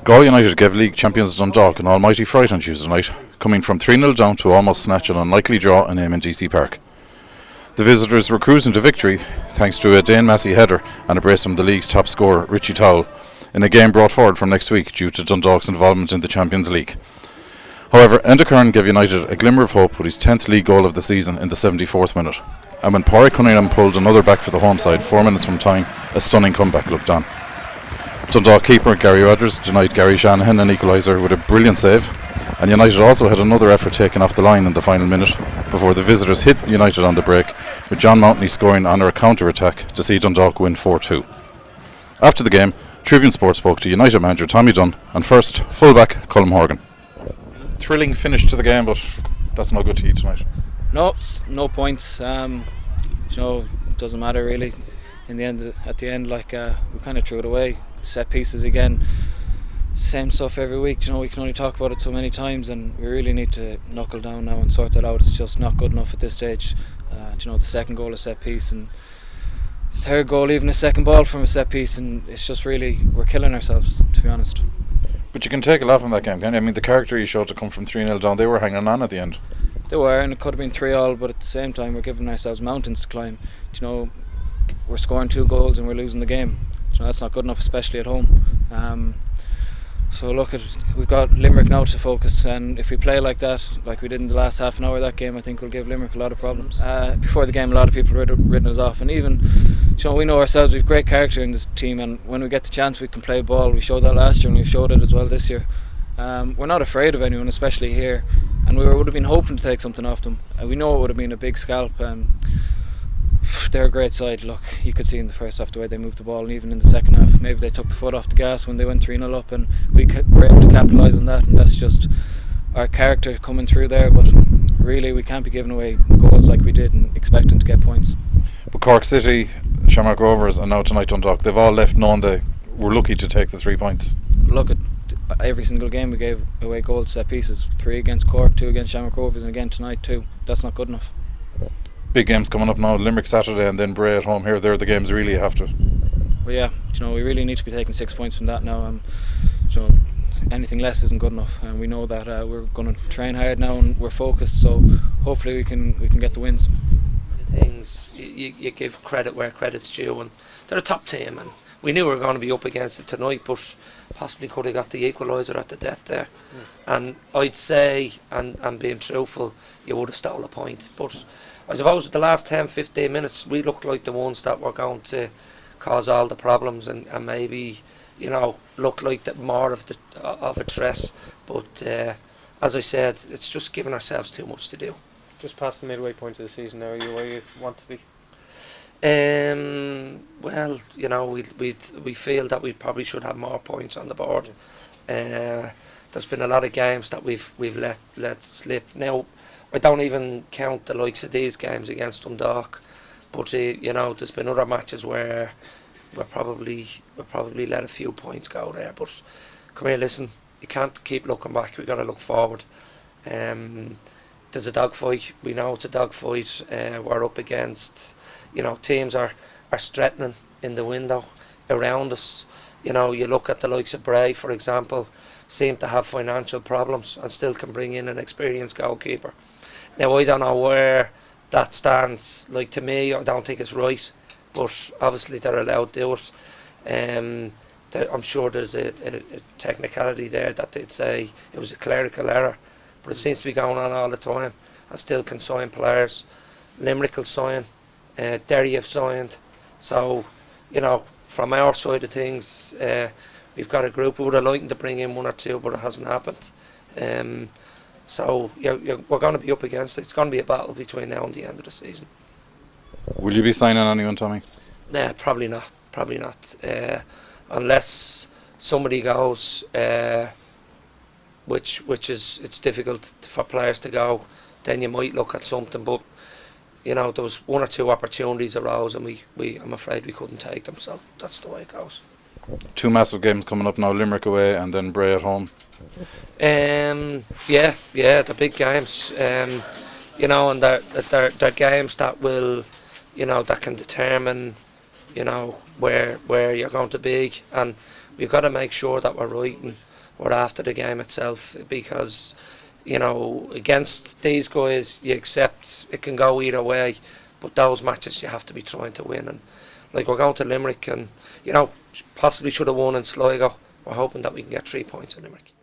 Galway United gave league champions Dundalk an almighty fright on Tuesday night, coming from 3-0 down to almost snatch an unlikely draw in GC Park. The visitors were cruising to victory thanks to a Dane Massey header and a brace from the league's top scorer Richie Towell in a game brought forward from next week due to Dundalk's involvement in the Champions League. However, Enda Kern gave United a glimmer of hope with his 10th league goal of the season in the 74th minute, and when Pádraig Cunningham pulled another back for the home side 4 minutes from time, a stunning comeback looked on. Dundalk keeper Gary Rogers denied Gary Shanahan an equaliser with a brilliant save, and United also had another effort taken off the line in the final minute before the visitors hit United on the break, with John Mountney scoring on a counter-attack to see Dundalk win 4-2. After the game, Tribune Sport spoke to United manager Tommy Dunne and first full-back Colm Horgan. Thrilling finish to the game, but that's no good to you tonight. No, no points. It doesn't matter really. In the end, at the end, we kind of threw it away. Set pieces again, same stuff every week. We can only talk about it so many times, and we really need to knuckle down now and sort that out. It's just not good enough at this stage. The second goal a set piece, and the third goal even a second ball from a set piece, and it's just really we're killing ourselves, to be honest. But you can take a lot from that game, can't you? I mean, the character you showed to come from 3-0 down, they were hanging on at the end. They were, and it could have been 3-3, but at the same time we're giving ourselves mountains to climb. We're scoring 2 goals and we're losing the game. That's not good enough, especially at home. So we've got Limerick now to focus, and if we play like that, like we did in the last half an hour of that game, I think we'll give Limerick a lot of problems. Before the game, a lot of people written us off, and even we know ourselves, we've great character in this team, and when we get the chance we can play ball. We showed that last year and we've showed it as well this year. We're not afraid of anyone, especially here, and we would have been hoping to take something off them. We know it would have been a big scalp. They're a great side. Look, you could see in the first half the way they moved the ball, and even in the second half maybe they took the foot off the gas when they went 3-0 up, and we were able to capitalise on that, and that's just our character coming through there. But really we can't be giving away goals like we did and expecting to get points. But Cork City, Shamrock Rovers and now tonight Dundalk, they've all left knowing they were lucky to take the 3 points. Look, at every single game we gave away goals, set pieces. 3 against Cork, 2 against Shamrock Rovers, and again tonight 2. That's not good enough. Big games coming up now, Limerick Saturday and then Bray at home here. They're the games really you have to. Well, yeah, we really need to be taking 6 points from that now. Anything less isn't good enough, and we know that we're going to train hard now and we're focused, so hopefully we can get the wins. Things you give credit where credit's due, and they're a top team, and we knew we were going to be up against it tonight, but possibly could have got the equaliser at the death there. And I'd say, and being truthful, you would have stole a point, but I suppose the last 10-15 minutes we looked like the ones that were going to cause all the problems, and maybe look like more of a threat, but as I said, it's just giving ourselves too much to do. Just past the midway point of the season now, are you where you want to be? Well, we feel that we probably should have more points on the board. There's been a lot of games that we've let slip. Now, I don't even count the likes of these games against Dundalk, but there's been other matches where we're probably let a few points go there. But come here, listen, you can't keep looking back. We got to look forward. There's a dogfight. We know it's a dogfight. We're up against, teams are threatening in the window around us. You look at the likes of Bray, for example, seem to have financial problems and still can bring in an experienced goalkeeper. Now, I don't know where that stands. To me, I don't think it's right, but obviously they're allowed to do it. I'm sure there's a technicality there that they'd say it was a clerical error, but it seems to be going on all the time, and still can sign players. Limerick will sign, Derry have signed, so from our side of things, we've got a group who would have liked to bring in 1 or 2, but it hasn't happened. So we're going to be up against it. It's going to be a battle between now and the end of the season. Will you be signing anyone, Tommy? Nah, probably not. Unless somebody goes, which is, it's difficult for players to go, then you might look at something. But there was 1 or 2 opportunities arose, and I'm afraid we couldn't take them. So that's the way it goes. 2 massive games coming up now, Limerick away and then Bray at home. Yeah, they're big games. And they're games that will, that can determine, you know, where you're going to be, and we've got to make sure that we're right and we're after the game itself, because, you know, against these guys you accept it can go either way, but those matches you have to be trying to win. And like, we're going to Limerick and, you know, possibly should have won in Sligo. We're hoping that we can get 3 points in Limerick.